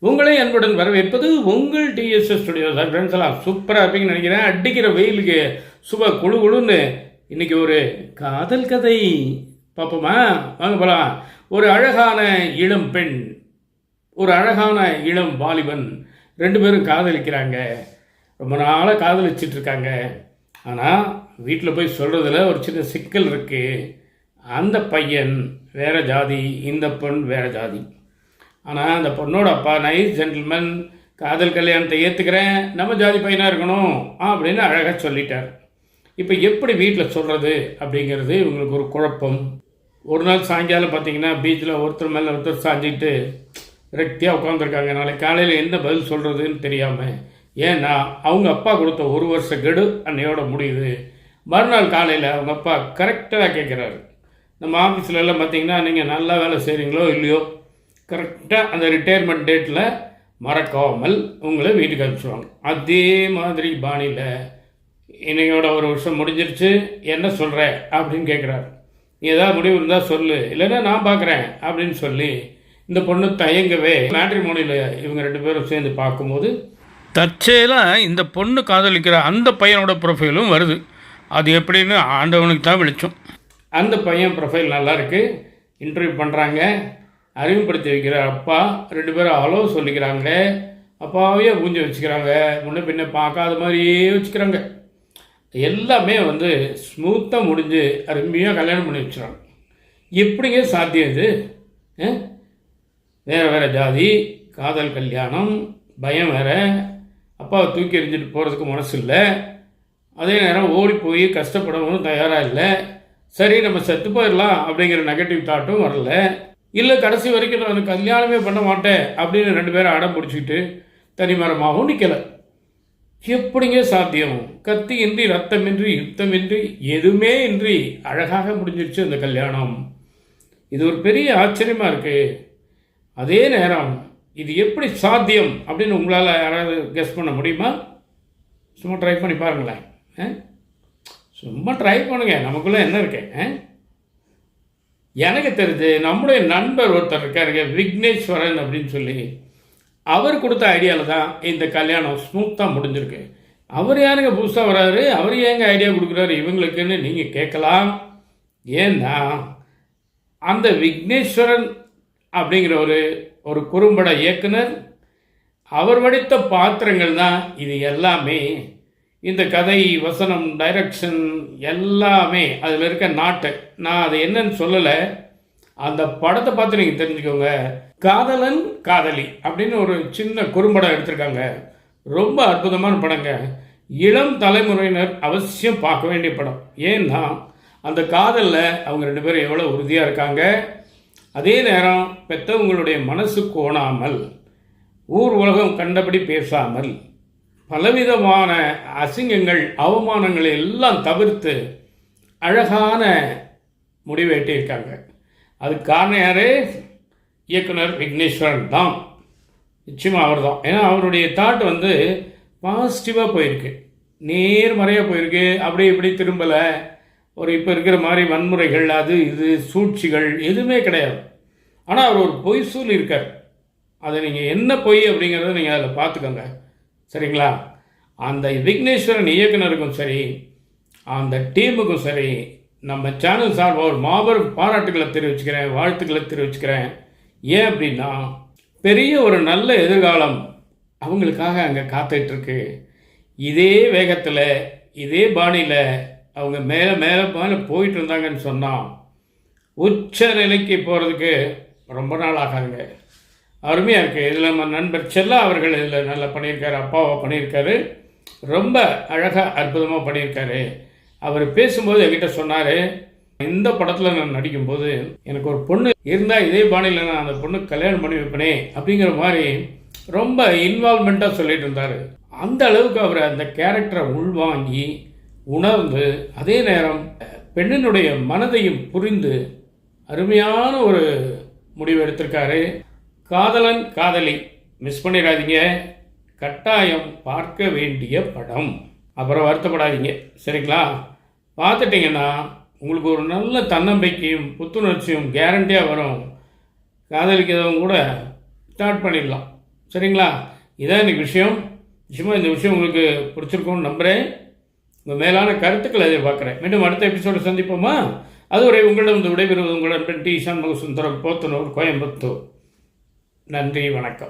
உங்களை அன்புடன் வரவேற்பது உங்கள் டிஎஸ்எஸ் ஸ்டுடியோ சார். ஃப்ரெண்ட்ஸ் எல்லாம் சூப்பராக இருப்பீங்கன்னு நினைக்கிறேன். அடிக்கிற வெயிலுக்கு சுப குழு குழுன்னு இன்றைக்கி ஒரு காதல் கதை பார்ப்போமா? வாங்க போகலாம். ஒரு அழகான இளம் பெண், ஒரு அழகான இளம் வாலிபன், ரெண்டு பேரும் காதலிக்கிறாங்க. ரொம்ப நாளாக காதலிச்சிட்ருக்காங்க. ஆனால் வீட்டில் போய் சொல்கிறதுல ஒரு சின்ன சிக்கல் இருக்குது. அந்த பையன் வேறு ஜாதி, இந்த பெண் வேறு ஜாதி. ஆனால் அந்த பொண்ணோட அப்பா நைஸ் ஜென்டில்மேன், காதல் கல்யாணத்தை ஏற்றுக்கிறேன், நம்ம ஜாதி பையனாக இருக்கணும் அப்படின்னு அழகாக சொல்லிட்டார். இப்போ எப்படி வீட்டில் சொல்கிறது அப்படிங்கிறது இவங்களுக்கு ஒரு குழப்பம். ஒரு நாள் சாயங்காலம் பார்த்தீங்கன்னா பீச்சில் ஒருத்தர் மேலே ஒருத்தர் சாஞ்சிட்டு ரெக்தியாக உட்காந்துருக்காங்க. நாளைக்கு காலையில் என்ன பதில் சொல்கிறதுன்னு தெரியாமல். ஏன்னா அவங்க அப்பா கொடுத்த ஒரு வருஷ கெடு அன்னையோட முடியுது. மறுநாள் காலையில் அவங்க அப்பா கரெக்டாக கேட்குறாரு. நம்ம ஆஃபீஸில் எல்லாம் பார்த்தீங்கன்னா நீங்கள் நல்லா வேலை செய்கிறீங்களோ இல்லையோ, கரெக்டாக அந்த ரிட்டையர்மெண்ட் டேட்டில் மறக்காமல் உங்களை வீட்டுக்கு அனுப்பிச்சுடுவாங்க. அதே மாதிரி பாணியில் இன்னையோட ஒரு வருஷம் முடிஞ்சிருச்சு, என்ன சொல்கிற அப்படின்னு கேட்குறாரு. நீ ஏதாவது முடிவு இருந்தால் சொல்லு, இல்லைன்னா நான் பார்க்குறேன் அப்படின்னு சொல்லி இந்த பொண்ணு தயங்கவே மேட்ரிமோனியில் இவங்க ரெண்டு பேரும் சேர்ந்து பார்க்கும்போது தற்செயலாக இந்த பொண்ணு காதலிக்கிற அந்த பையனோட ப்ரொஃபைலும் வருது. அது எப்படின்னு ஆண்டவனுக்கு தான் வெளிச்சம். அந்த பையன் ப்ரொஃபைல் நல்லா இருக்குது. இன்டர்வியூ பண்ணுறாங்க, அறிமுகப்படுத்தி வைக்கிற அப்பா, ரெண்டு பேரும் ஹலோ சொல்லிக்கிறாங்க. அப்பாவே ஊஞ்சி வச்சுக்கிறாங்க, முன்ன பின்ன பார்க்காத மாதிரியே வச்சுக்கிறாங்க. எல்லாமே ஸ்மூத்தாக முடிஞ்சு அருமையாக கல்யாணம் பண்ணி வச்சுறாங்க. எப்படிங்க சாத்தியம் இது? வேறு வேறு ஜாதி, காதல் கல்யாணம், பயம் வேறு, அப்பாவை தூக்கி எறிஞ்சிட்டு போகிறதுக்கு மனசு இல்லை, அதே நேரம் ஓடி போய் கஷ்டப்படவும் தயாராக இல்லை. சரி நம்ம செத்து போயிடலாம் அப்படிங்கிற நெகட்டிவ் தாட்டும் வரல. இல்லை கடைசி வரைக்கும் நான் கல்யாணமே பண்ண மாட்டேன் அப்படின்னு ரெண்டு பேரும் அடம் பிடிச்சிக்கிட்டு தனிமரமாகவும் நிற்கலை. எப்படிங்க சாத்தியம்? கத்தி இன்றி, ரத்தமின்றி, யுத்தமின்றி, எதுவுமே இன்றி அழகாக முடிஞ்சிருச்சு அந்த கல்யாணம். இது ஒரு பெரிய ஆச்சரியமாக இருக்குது. அதே நேரம் இது எப்படி சாத்தியம் அப்படின்னு உங்களால் யாராவது கெஸ் பண்ண முடியுமா? சும்மா ட்ரை பண்ணி பாருங்களேன். சும்மா ட்ரை பண்ணுங்க, நமக்குள்ளே என்ன இருக்கு? எனக்கு தெரிஞ்சு நம்முடைய நண்பர் ஒருத்தர் இருக்காருங்க, விக்னேஸ்வரன் அப்படின்னு சொல்லி, அவர் கொடுத்த ஐடியாவில் தான் இந்த கல்யாணம் ஸ்மூத்தாக முடிஞ்சிருக்கு. அவர் யாருங்க புதுசாக வராரு, அவர் ஏங்க ஐடியா கொடுக்குறாரு இவங்களுக்குன்னு நீங்கள் கேட்கலாம். ஏன்னா அந்த விக்னேஸ்வரன் அப்படிங்கிற ஒரு குறும்பட இயக்குனர், அவர் வடித்த பாத்திரங்கள் தான் இது எல்லாமே. இந்த கதை, வசனம், டைரக்ஷன் எல்லாமே அதில் இருக்க நாட்டு. நான் அது என்னன்னு சொல்லலை, அந்த படத்தை பார்த்து நீங்கள் தெரிஞ்சுக்கோங்க. காதலன் காதலி அப்படின்னு ஒரு சின்ன குறும்படம் எடுத்திருக்காங்க. ரொம்ப அற்புதமான படங்க. இளம் தலைமுறையினர் அவசியம் பார்க்க வேண்டிய படம். ஏன்னா அந்த காதலில் அவங்க ரெண்டு பேரும் எவ்வளோ உறுதியாக இருக்காங்க. அதே நேரம் பெற்றவங்களுடைய மனசு கோணாமல், ஊர் உலகம் கண்டபடி பேசாமல், பலவிதமான அசிங்கங்கள், அவமானங்களை எல்லாம் தவிர்த்து அழகான முடிவை எட்டியிருக்காங்க. அதுக்கு காரணம் யார்? இயக்குனர் விக்னேஸ்வரன் தான். நிச்சயமாக அவர் தான். ஏன்னா அவருடைய தாட் பாசிட்டிவாக போயிருக்கு, நேர்மறையாக போயிருக்கு. அப்படி இப்படி திரும்பலை. இப்போ இருக்கிற மாதிரி வன்முறைகள், அது இது சூழ்ச்சிகள் எதுவுமே கிடையாது. ஆனால் அவர் ஒரு பொய் சொல்லியிருக்கார். அதை நீங்கள் என்ன பொய் அப்படிங்கிறத நீங்கள் அதில் பார்த்துக்கோங்க, சரிங்களா? அந்த விக்னேஸ்வரன் இயக்குனருக்கும் சரி, அந்த டீமுக்கும் சரி, நம்ம சேனல் சார்பாக ஒரு மாபெரும் பாராட்டுகளை தெரிவிச்சுக்கிறேன், வாழ்த்துக்களை தெரிவிச்சுக்கிறேன். ஏன் அப்படின்னா பெரிய ஒரு நல்ல எதிர்காலம் அவங்களுக்காக அங்கே காத்துட்ருக்கு. இதே வேகத்தில், இதே பாணியில் அவங்க மேலே மேலே மேலே போயிட்டு இருந்தாங்கன்னு சொன்னால் உச்ச நிலைக்கு போகிறதுக்கு ரொம்ப நாள் ஆகாதுங்க. அருமையாக இருக்குது. இதில் நம்ம நண்பர் செல்லா அவர்கள் இதில் நல்லா பண்ணியிருக்காரு, அப்பாவை பண்ணியிருக்காரு, ரொம்ப அழகாக அற்புதமாக பண்ணியிருக்காரு. அவர் பேசும்போது என்கிட்ட சொன்னார், இந்த படத்தில் நான் நடிக்கும்போது எனக்கு ஒரு பொண்ணு இருந்தால் இதே பாணியில் நான் அந்த பொண்ணுக்கு கல்யாணம் பண்ணி வைப்பனே அப்படிங்கிற மாதிரி ரொம்ப இன்வால்மெண்ட்டாக சொல்லிட்டு இருந்தார். அந்த அளவுக்கு அவர் அந்த கேரக்டரை உள்வாங்கி உணர்ந்து, அதே நேரம் பெண்ணினுடைய மனதையும் புரிந்து அருமையான ஒரு முடிவு எடுத்திருக்காரு. காதலன் காதலி மிஸ் பண்ணிடாதீங்க, கட்டாயம் பார்க்க வேண்டிய படம். அப்புறம் வருத்தப்படாதீங்க, சரிங்களா? பார்த்துட்டிங்கன்னா உங்களுக்கு ஒரு நல்ல தன்னம்பிக்கையும் புத்துணர்ச்சியும் கேரண்டியாக வரும். காதலிக்கிறவங்க கூட ஸ்டார்ட் பண்ணிடலாம், சரிங்களா? இதான் எனக்கு விஷயம். நிச்சயமாக இந்த விஷயம் உங்களுக்கு பிடிச்சிருக்கும்னு நம்புகிறேன். உங்கள் மேலான கருத்துக்களை எதிர்பார்க்குறேன். மீண்டும் அடுத்த எபிசோடு சந்திப்போமா? அதுவரை உங்களிடம் இந்த விடைபெறுவது உங்கள் நண்பன் டி. சண்முக சுந்தரம், போத்தனூர், கோயம்புத்தூர். நன்றி, வணக்கம்.